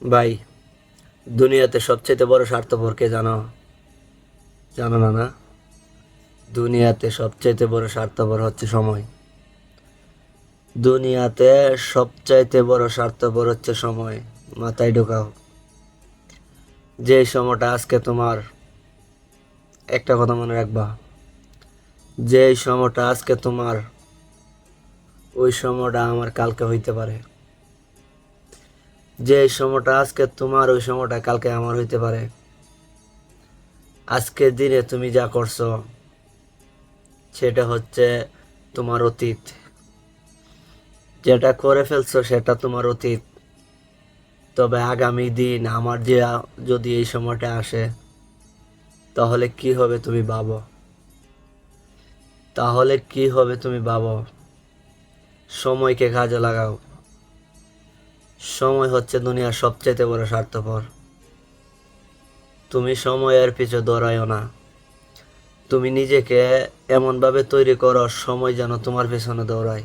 ভাই, দুনিয়াতে সবচেয়ে বড় স্বার্থপর কে জানো? জানো না না? দুনিয়াতে সবচাইতে বড় স্বার্থপর হচ্ছে সময়। দুনিয়াতে সবচাইতে বড় স্বার্থপর হচ্ছে সময়। মাথায় ঢোকাও। যে সময়টা আজকে তোমার, একটা কথা মনে রাখবা, যে সময়টা আজকে তোমার, ওই সময়টা আমার কালকে হইতে পারে। যে সময়টা আজকে তোমার, ওই সময়টা কালকে আমার হইতে পারে। আজকের দিনে তুমি যা করছো সেটা হচ্ছে তোমার অতীত। যেটা করে ফেলছো সেটা তোমার অতীত। তবে আগামী দিন আমার যে যদি এই সময়টা আসে, তাহলে কি হবে তুমি ভাবো। তাহলে কি হবে তুমি ভাবো। সময়কে কাজে লাগাও। সময় হচ্ছে দুনিয়ার সবচেয়ে বড় স্বার্থপর। তুমি সময়ের পিছু দৌড়াইও না। তুমি নিজেকে এমনভাবে তৈরি করো সময় যেন তোমার পেছনে দৌড়ায়।